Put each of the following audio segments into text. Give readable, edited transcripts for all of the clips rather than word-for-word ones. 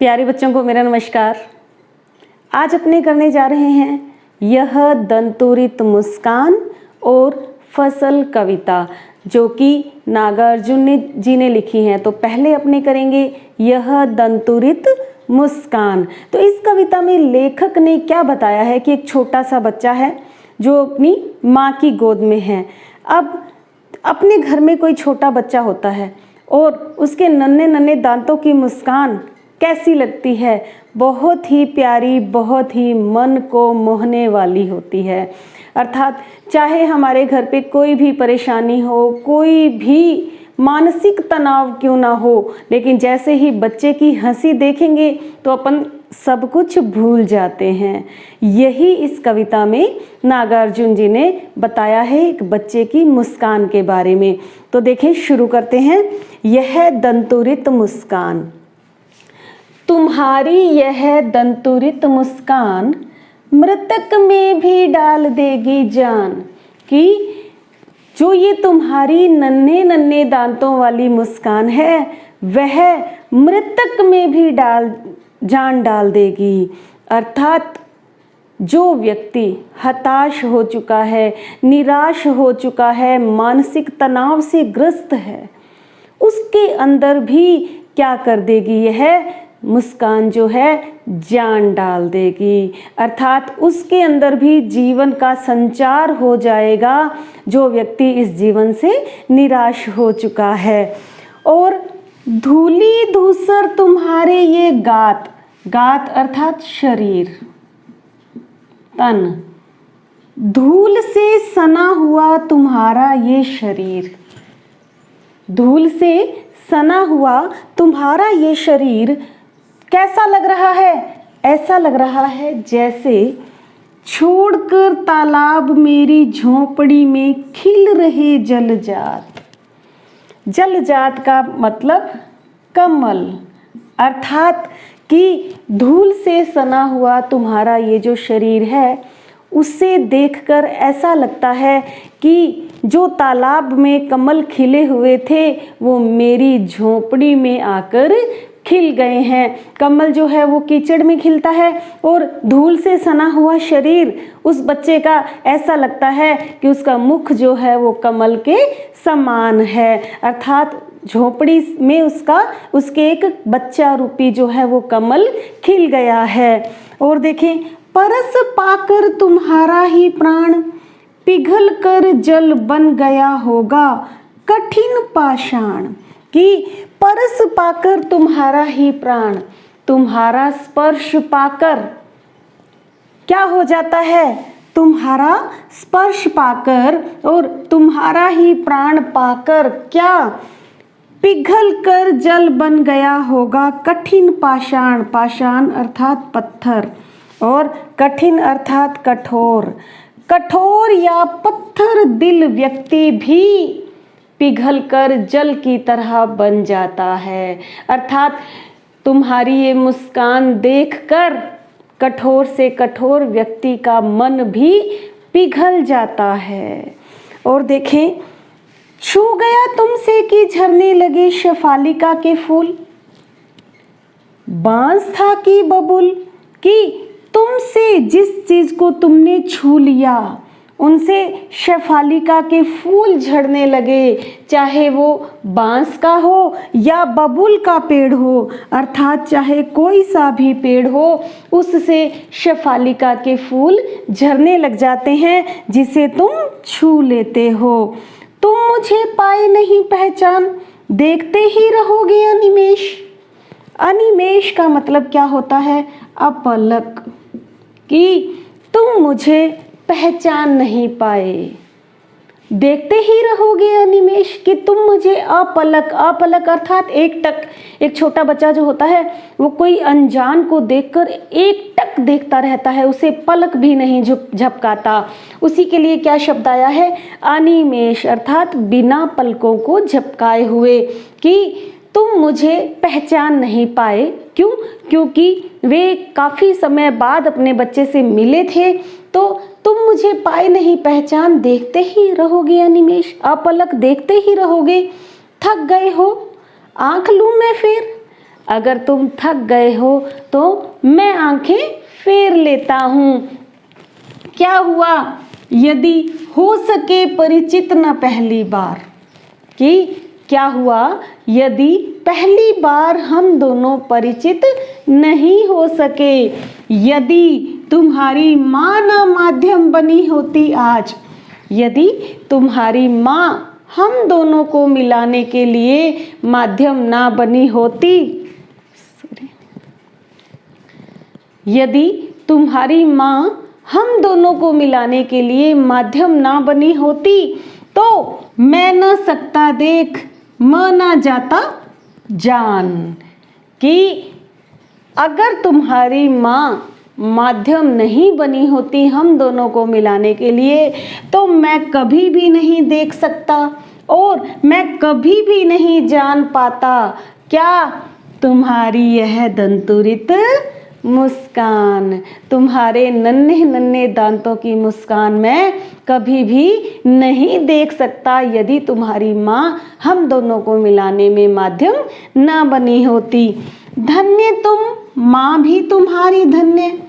प्यारे बच्चों को मेरा नमस्कार। आज अपने करने जा रहे हैं यह दंतुरित मुस्कान और फसल कविता, जो कि नागार्जुन जी ने लिखी है। तो पहले अपने करेंगे यह दंतुरित मुस्कान। तो इस कविता में लेखक ने क्या बताया है कि एक छोटा सा बच्चा है जो अपनी माँ की गोद में है। अब अपने घर में कोई छोटा बच्चा होता है और उसके नन्हे नन्हे दांतों की मुस्कान कैसी लगती है? बहुत ही प्यारी, बहुत ही मन को मोहने वाली होती है। अर्थात चाहे हमारे घर पे कोई भी परेशानी हो, कोई भी मानसिक तनाव क्यों ना हो, लेकिन जैसे ही बच्चे की हंसी देखेंगे तो अपन सब कुछ भूल जाते हैं। यही इस कविता में नागार्जुन जी ने बताया है एक बच्चे की मुस्कान के बारे में। तो देखें, शुरू करते हैं। यह दंतुरित मुस्कान। तुम्हारी यह दंतुरित मुस्कान मृतक में भी डाल देगी जान। कि जो ये तुम्हारी नन्हे नन्हे दांतों वाली मुस्कान है, वह मृतक में भी जान डाल देगी। अर्थात जो व्यक्ति हताश हो चुका है, निराश हो चुका है, मानसिक तनाव से ग्रस्त है, उसके अंदर भी क्या कर देगी? यह मुस्कान जो है जान डाल देगी। अर्थात उसके अंदर भी जीवन का संचार हो जाएगा, जो व्यक्ति इस जीवन से निराश हो चुका है। और धूली धूसर तुम्हारे ये गात, गात अर्थात शरीर, तन, धूल से सना हुआ तुम्हारा ये शरीर, धूल से सना हुआ तुम्हारा ये शरीर कैसा लग रहा है? ऐसा लग रहा है जैसे छोड़कर तालाब मेरी झोंपड़ी में खिल रहे जलजात। जलजात का मतलब कमल। अर्थात कि धूल से सना हुआ तुम्हारा ये जो शरीर है, उसे देखकर ऐसा लगता है कि जो तालाब में कमल खिले हुए थे वो मेरी झोंपड़ी में आकर खिल गए हैं। कमल जो है वो कीचड़ में खिलता है और धूल से सना हुआ शरीर उस बच्चे का ऐसा लगता है कि उसका मुख जो है वो कमल के समान है। अर्थात झोपड़ी में उसके एक बच्चा रूपी जो है वो कमल खिल गया है। और देखें, परस पाकर तुम्हारा ही प्राण पिघल कर जल बन गया होगा कठिन पाषाण। कि परस पाकर तुम्हारा ही प्राण, तुम्हारा स्पर्श पाकर क्या हो जाता है? तुम्हारा स्पर्श पाकर और तुम्हारा ही प्राण पाकर क्या पिघल कर जल बन गया होगा कठिन पाषाण। पाषाण अर्थात पत्थर और कठिन अर्थात कठोर। कठोर या पत्थर दिल व्यक्ति भी पिघल कर जल की तरह बन जाता है। अर्थात तुम्हारी ये मुस्कान देखकर कठोर से कठोर व्यक्ति का मन भी पिघल जाता है। और देखें, छू गया तुमसे कि झरने लगे शेफालिका के फूल, बांस था कि बबुल। कि तुमसे जिस चीज को तुमने छू लिया उनसे शेफालिका के फूल झड़ने लगे, चाहे वो बांस का हो या बबुल का पेड़ हो। अर्थात चाहे कोई सा भी पेड़ हो, उससे शेफालिका के फूल झड़ने लग जाते हैं जिसे तुम छू लेते हो। तुम मुझे पाए नहीं पहचान, देखते ही रहोगे अनिमेष। अनिमेष का मतलब क्या होता है? अपलक। कि तुम मुझे पहचान नहीं पाए, देखते ही रहोगे अनिमेष। कि तुम मुझे अपलक, अपलक अर्थात एक टक। एक छोटा बच्चा जो होता है वो कोई अनजान को देखकर एक टक देखता रहता है, उसे पलक भी नहीं झपकाता। उसी के लिए क्या शब्द आया है? अनिमेष अर्थात बिना पलकों को झपकाए हुए। कि तुम मुझे पहचान नहीं पाए। क्यों? क्योंकि वे काफ़ी समय बाद अपने बच्चे से मिले थे। तो तुम मुझे पाए नहीं पहचान, देखते ही रहोगे अनिमेष, अपलक देखते ही रहोगे। थक गए हो, आंख लूं मैं फिर? अगर तुम थक गए हो तो मैं आंखें फेर लेता हूँ। क्या हुआ? यदि हो सके परिचित न पहली बार। कि क्या हुआ? यदि पहली बार हम दोनों परिचित नहीं हो सके, यदि तुम्हारी माँ ना माध्यम बनी होती आज, यदि तुम्हारी माँ हम दोनों को मिलाने के लिए माध्यम ना बनी होती, यदि तुम्हारी माँ हम दोनों को मिलाने के लिए माध्यम ना बनी होती, तो मैं न सकता देख म ना जाता जान। कि अगर तुम्हारी माँ माध्यम नहीं बनी होती हम दोनों को मिलाने के लिए, तो मैं कभी भी नहीं देख सकता और मैं कभी भी नहीं जान पाता क्या? तुम्हारी यह दंतुरित मुस्कान, तुम्हारे नन्हे नन्हे दांतों की मुस्कान मैं कभी भी नहीं देख सकता यदि तुम्हारी माँ हम दोनों को मिलाने में माध्यम ना बनी होती। धन्य तुम, माँ भी तुम्हारी धन्य,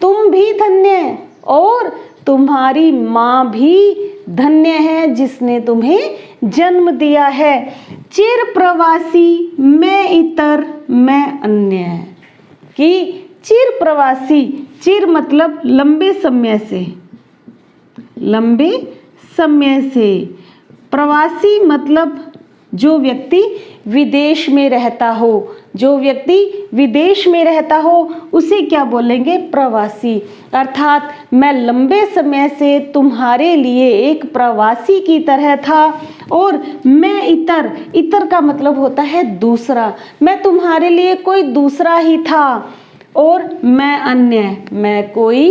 तुम भी धन्य और तुम्हारी माँ भी धन्य है जिसने तुम्हें जन्म दिया है। चिर प्रवासी मैं इतर मैं अन्य। कि चिर प्रवासी, चिर मतलब लंबे समय से, लंबे समय से, प्रवासी मतलब जो व्यक्ति विदेश में रहता हो, जो व्यक्ति विदेश में रहता हो उसे क्या बोलेंगे? प्रवासी। अर्थात मैं लंबे समय से तुम्हारे लिए एक प्रवासी की तरह था और मैं इतर, इतर का मतलब होता है दूसरा, मैं तुम्हारे लिए कोई दूसरा ही था और मैं अन्य, मैं कोई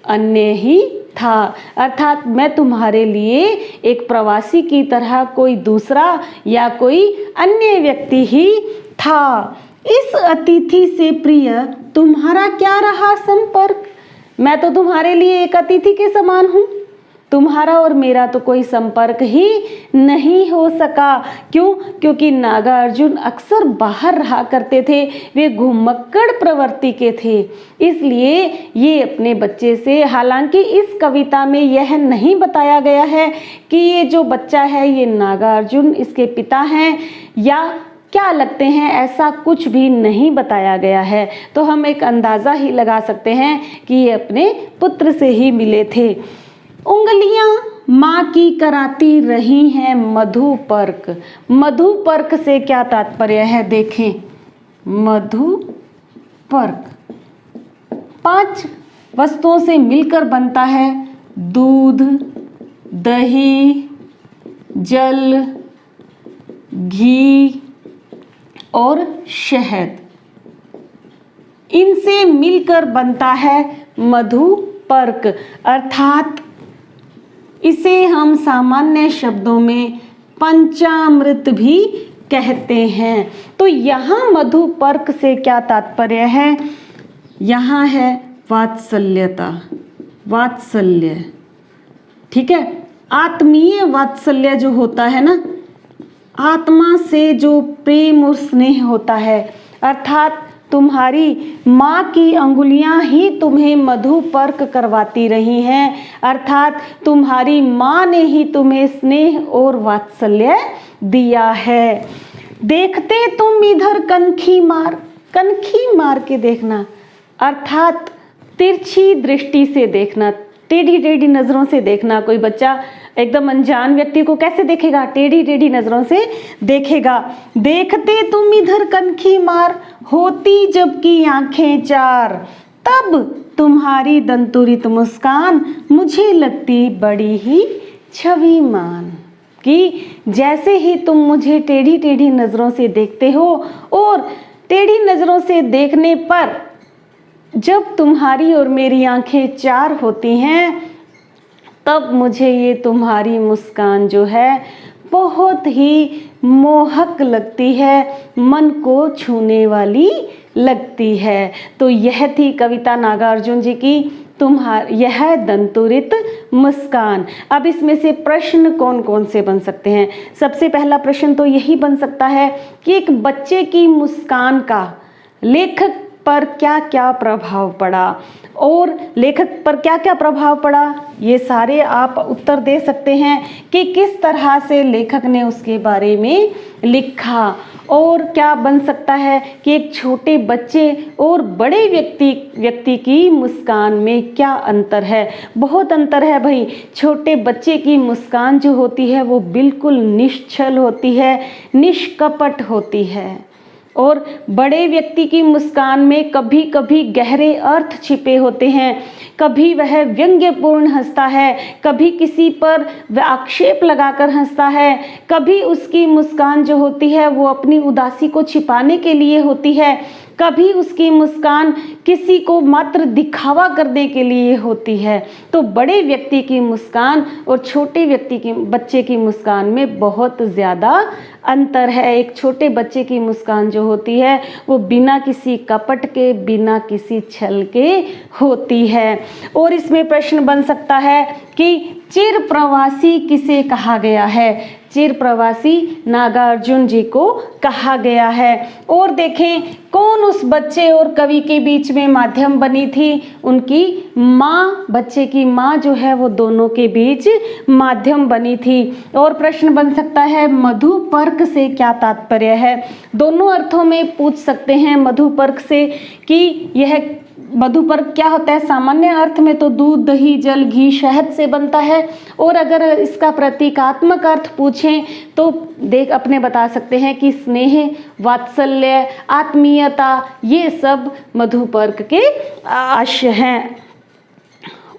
अन्य ही था। अर्थात मैं तुम्हारे लिए एक प्रवासी की तरह कोई दूसरा या कोई अन्य व्यक्ति ही था। इस अतिथि से प्रिय तुम्हारा क्या रहा संपर्क? मैं तो तुम्हारे लिए एक अतिथि के समान हूँ, तुम्हारा और मेरा तो कोई संपर्क ही नहीं हो सका। क्यों? क्योंकि नागा अर्जुन अक्सर बाहर रहा करते थे, वे घुमक्कड़ प्रवृत्ति के थे, इसलिए ये अपने बच्चे से, हालांकि इस कविता में यह नहीं बताया गया है कि ये जो बच्चा है ये नागा अर्जुन इसके पिता हैं या क्या लगते हैं, ऐसा कुछ भी नहीं बताया गया है। तो हम एक अंदाज़ा ही लगा सकते हैं कि ये अपने पुत्र से ही मिले थे। उंगलियां माँ की कराती रही हैं मधुपर्क। मधुपर्क से क्या तात्पर्य है देखें। मधुपर्क 5 वस्तुओं से मिलकर बनता है। दूध, दही, जल, घी और शहद, इनसे मिलकर बनता है मधुपर्क। अर्थात इसे हम सामान्य शब्दों में पंचामृत भी कहते हैं। तो यहाँ मधुपर्क से क्या तात्पर्य है? यहाँ है वात्सल्यता, वात्सल्य, ठीक है। आत्मीय वात्सल्य जो होता है ना, आत्मा से जो प्रेम और स्नेह होता है, अर्थात तुम्हारी माँ की अंगुलियां ही तुम्हें मधुपर्क करवाती रही हैं, अर्थात तुम्हारी माँ ने ही तुम्हें स्नेह और वात्सल्य दिया है। देखते तुम इधर कनखी मार, कनखी मार के देखना, अर्थात तिरछी दृष्टि से देखना, टेढ़ी टेढ़ी नज़रों से देखना। कोई बच्चा एकदम अनजान व्यक्ति को कैसे देखेगा? टेढ़ी टेढ़ी नज़रों से देखेगा। देखते तुम इधर कनखी मार, होती जबकि आंखें चार, तब तुम्हारी दंतुरित मुस्कान मुझे लगती बड़ी ही छविमान। कि जैसे ही तुम मुझे टेढ़ी टेढ़ी नज़रों से देखते हो और टेढ़ी नज़रों से देखने पर जब तुम्हारी और मेरी आंखें चार होती हैं, तब मुझे ये तुम्हारी मुस्कान जो है बहुत ही मोहक लगती है, मन को छूने वाली लगती है। तो यह थी कविता नागार्जुन जी की यह दंतुरित मुस्कान। अब इसमें से प्रश्न कौन कौन से बन सकते हैं? सबसे पहला प्रश्न तो यही बन सकता है कि एक बच्चे की मुस्कान का लेखक पर क्या क्या प्रभाव पड़ा, और लेखक पर क्या क्या प्रभाव पड़ा ये सारे आप उत्तर दे सकते हैं कि किस तरह से लेखक ने उसके बारे में लिखा। और क्या बन सकता है कि एक छोटे बच्चे और बड़े व्यक्ति की मुस्कान में क्या अंतर है? बहुत अंतर है भाई। छोटे बच्चे की मुस्कान जो होती है वो बिल्कुल निश्चल होती है, निष्कपट होती है, और बड़े व्यक्ति की मुस्कान में कभी कभी गहरे अर्थ छिपे होते हैं। कभी वह व्यंग्यपूर्ण हंसता है, कभी किसी पर आक्षेप लगाकर हंसता है, कभी उसकी मुस्कान जो होती है वो अपनी उदासी को छिपाने के लिए होती है, कभी उसकी मुस्कान किसी को मात्र दिखावा करने के लिए होती है। तो बड़े व्यक्ति की मुस्कान और छोटे बच्चे की मुस्कान में बहुत ज़्यादा अंतर है। एक छोटे बच्चे की मुस्कान जो होती है वो बिना किसी कपट के, बिना किसी छल के होती है। और इसमें प्रश्न बन सकता है कि चिर प्रवासी किसे कहा गया है? चिर प्रवासी नागार्जुन जी को कहा गया है। और देखें कौन उस बच्चे और कवि के बीच में माध्यम बनी थी? उनकी माँ, बच्चे की माँ जो है वो दोनों के बीच माध्यम बनी थी। और प्रश्न बन सकता है मधुपर्क से क्या तात्पर्य है? दोनों अर्थों में पूछ सकते हैं मधुपर्क से कि यह मधुपर्क क्या होता है। सामान्य अर्थ में तो दूध, दही, जल, घी, शहद से बनता है, और अगर इसका प्रतीकात्मक अर्थ पूछें तो अपने बता सकते हैं कि स्नेह, वात्सल्य, आत्मीयता, ये सब मधुपर्क के आशय हैं।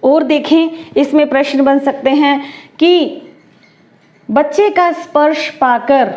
और देखें इसमें प्रश्न बन सकते हैं कि बच्चे का स्पर्श पाकर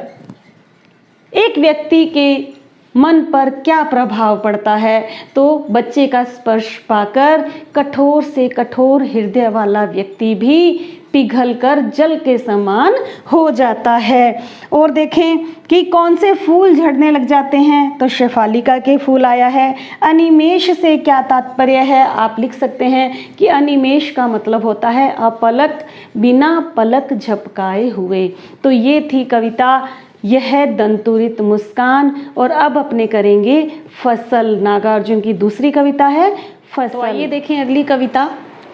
एक व्यक्ति के मन पर क्या प्रभाव पड़ता है? तो बच्चे का स्पर्श पाकर कठोर से कठोर हृदय वाला व्यक्ति भी पिघलकर जल के समान हो जाता है। और देखें कि कौन से फूल झड़ने लग जाते हैं? तो शेफालिका के फूल आया है। अनिमेष से क्या तात्पर्य है? आप लिख सकते हैं कि अनिमेष का मतलब होता है अपलक, बिना पलक झपकाए हुए। तो ये थी कविता यह दंतुरित मुस्कान। और अब अपने करेंगे फसल। नागार्जुन की दूसरी कविता है फसल। तो आइए देखें अगली कविता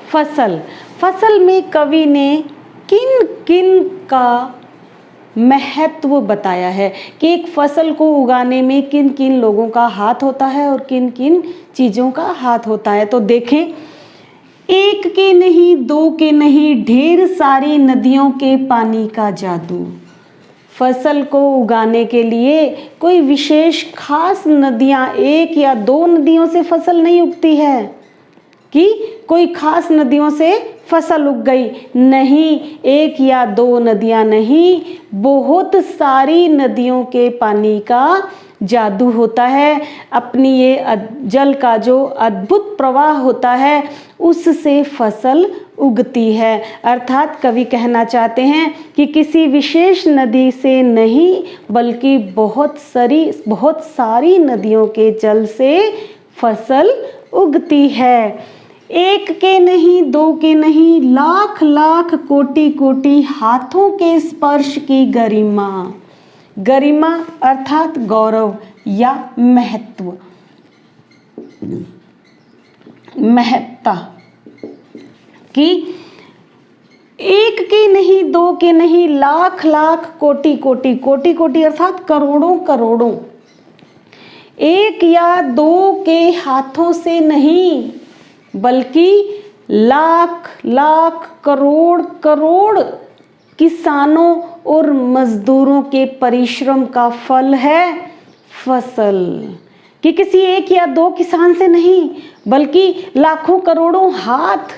फसल। फसल में कवि ने किन किन का महत्व बताया है कि एक फसल को उगाने में किन किन लोगों का हाथ होता है और किन किन चीज़ों का हाथ होता है। तो देखें, एक के नहीं, दो के नहीं, ढेर सारी नदियों के पानी का जादू। फसल को उगाने के लिए कोई विशेष खास नदियाँ, एक या दो नदियों से फसल नहीं उगती है कि कोई खास नदियों से फसल उग गई। नहीं, एक या दो नदियाँ नहीं, बहुत सारी नदियों के पानी का जादू होता है। अपनी ये जल का जो अद्भुत प्रवाह होता है उससे फसल उगती है। अर्थात कवि कहना चाहते हैं कि किसी विशेष नदी से नहीं बल्कि बहुत सारी नदियों के जल से फसल उगती है। एक के नहीं, दो के नहीं, लाख लाख कोटि कोटि हाथों के स्पर्श की गरिमा। गरिमा अर्थात गौरव या महत्व, महत्ता कि एक के नहीं, दो के नहीं, लाख लाख कोटि कोटि, कोटि कोटि अर्थात करोड़ों करोड़ों, एक या दो के हाथों से नहीं बल्कि लाख लाख करोड़ करोड़ किसानों और मजदूरों के परिश्रम का फल है फसल। कि किसी एक या दो किसान से नहीं बल्कि लाखों करोड़ों हाथ,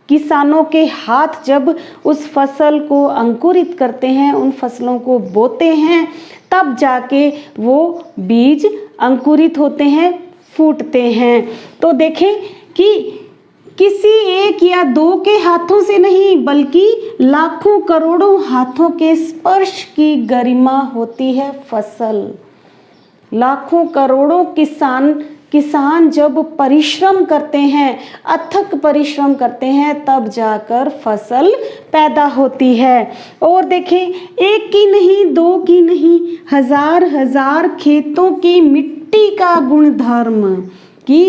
किसानों के हाथ जब उस फसल को अंकुरित करते हैं, उन फसलों को बोते हैं, तब जाके वो बीज अंकुरित होते हैं, फूटते हैं। तो देखें कि किसी एक या दो के हाथों से नहीं बल्कि लाखों करोड़ों हाथों के स्पर्श की गरिमा होती है फसल। लाखों करोड़ों किसान जब परिश्रम करते हैं, अथक परिश्रम करते हैं, तब जाकर फसल पैदा होती है। और देखें, एक की नहीं, दो की नहीं, हजार हजार खेतों की मिट्टी का गुणधर्म कि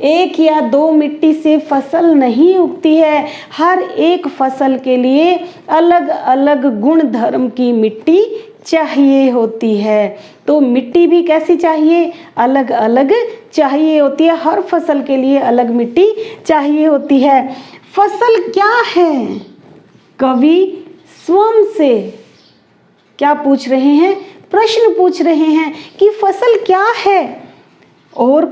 एक या दो मिट्टी से फसल नहीं उगती है। हर एक फसल के लिए अलग अलग गुण धर्म की मिट्टी चाहिए होती है। तो मिट्टी भी कैसी चाहिए? अलग अलग चाहिए होती है। हर फसल के लिए अलग मिट्टी चाहिए होती है। फसल क्या है? कवि स्वयं से क्या पूछ रहे हैं? प्रश्न पूछ रहे हैं कि फसल क्या है? और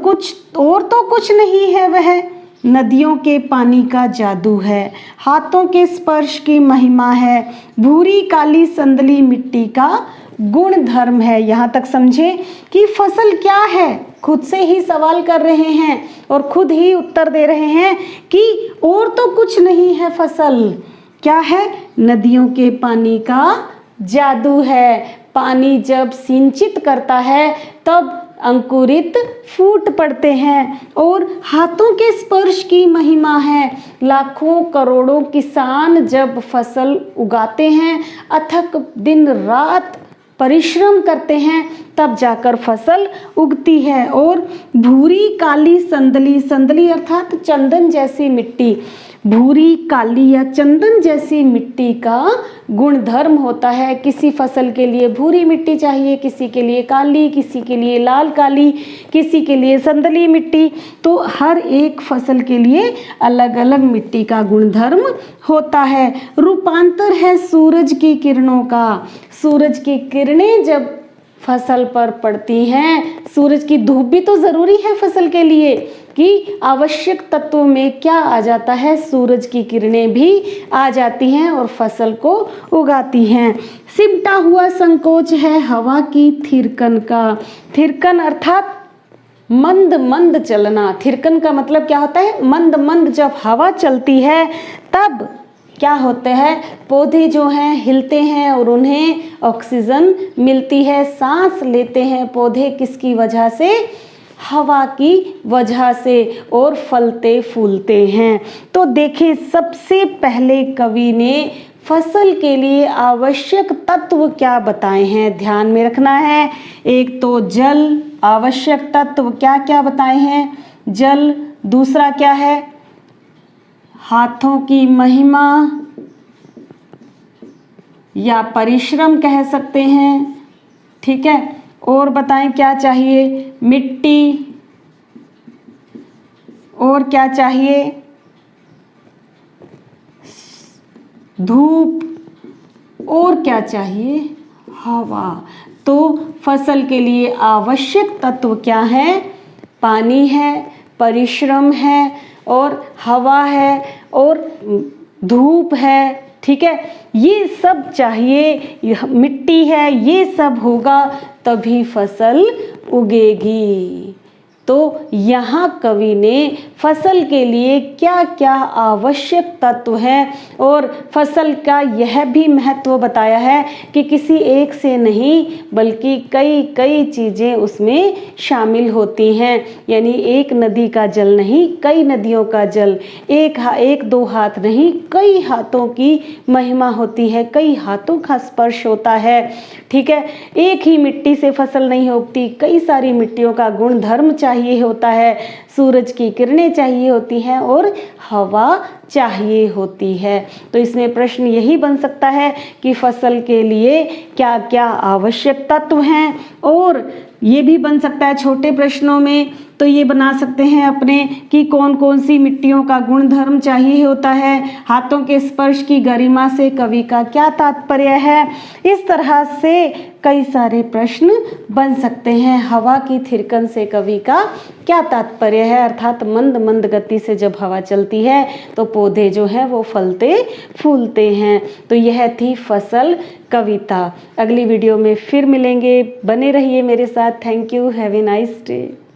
तो कुछ नहीं है, वह नदियों के पानी का जादू है, हाथों के स्पर्श की महिमा है, भूरी काली संदली मिट्टी का गुण धर्म है। यहाँ तक समझे कि फसल क्या है? खुद से ही सवाल कर रहे हैं और खुद ही उत्तर दे रहे हैं कि और तो कुछ नहीं है, फसल क्या है? नदियों के पानी का जादू है। पानी जब सिंचित करता है तब अंकुरित फूट पड़ते हैं। और हाथों के स्पर्श की महिमा है। लाखों करोड़ों किसान जब फसल उगाते हैं, अथक दिन रात परिश्रम करते हैं, तब जाकर फसल उगती है। और भूरी काली संदली अर्थात चंदन जैसी मिट्टी, भूरी काली या चंदन जैसी मिट्टी का गुणधर्म होता है। किसी फसल के लिए भूरी मिट्टी चाहिए, किसी के लिए काली, किसी के लिए लाल काली, किसी के लिए संदली मिट्टी। तो हर एक फसल के लिए अलग अलग मिट्टी का गुणधर्म होता है। रूपांतर है सूरज की किरणों का। सूरज की किरणें जब फसल पर पड़ती हैं, सूरज की धूप भी तो ज़रूरी है फसल के लिए कि आवश्यक तत्वों में क्या आ जाता है? सूरज की किरणें भी आ जाती हैं और फसल को उगाती हैं। सिमटा हुआ संकोच है हवा की थिरकन का। थिरकन अर्थात मंद मंद चलना। थिरकन का मतलब क्या होता है? मंद मंद जब हवा चलती है तब क्या होते हैं? पौधे जो हैं हिलते हैं और उन्हें ऑक्सीजन मिलती है, सांस लेते हैं पौधे। किसकी वजह से? हवा की वजह से, और फलते फूलते हैं। तो देखिए, सबसे पहले कवि ने फसल के लिए आवश्यक तत्व क्या बताए हैं, ध्यान में रखना है। एक तो जल, आवश्यक तत्व क्या क्या बताए हैं? जल। दूसरा क्या है? हाथों की महिमा या परिश्रम कह सकते हैं, ठीक है। और बताएं क्या चाहिए? मिट्टी। और क्या चाहिए? धूप। और क्या चाहिए? हवा। तो फसल के लिए आवश्यक तत्व क्या है? पानी है, परिश्रम है, और हवा है, और धूप है, ठीक है। ये सब चाहिए, मिट्टी है, ये सब होगा तभी फसल उगेगी। तो यहाँ कवि ने फसल के लिए क्या क्या आवश्यक तत्व हैं और फसल का यह भी महत्व बताया है कि किसी एक से नहीं बल्कि कई कई चीज़ें उसमें शामिल होती हैं। यानी एक नदी का जल नहीं, कई नदियों का जल। एक दो हाथ नहीं, कई हाथों की महिमा होती है, कई हाथों का स्पर्श होता है, ठीक है। एक ही मिट्टी से फसल नहीं उगती, कई सारी मिट्टियों का गुण धर्म चाहिए होता है। सूरज की किरणें चाहिए होती हैं और हवा चाहिए होती है। तो इसमें प्रश्न यही बन सकता है कि फसल के लिए क्या क्या आवश्यक तत्व हैं। और ये भी बन सकता है छोटे प्रश्नों में, तो ये बना सकते हैं अपने कि कौन कौन सी मिट्टियों का गुण धर्म चाहिए होता है, हाथों के स्पर्श की गरिमा से कवि का क्या तात्पर्य है। इस तरह से कई सारे प्रश्न बन सकते हैं। हवा की थिरकन से कवि का क्या तात्पर्य है, अर्थात मंद मंद गति से जब हवा चलती है तो पौधे जो है वो फलते फूलते हैं। तो यह थी फसल कविता। अगली वीडियो में फिर मिलेंगे, बने रहिए मेरे साथ। Thank you, have a nice day.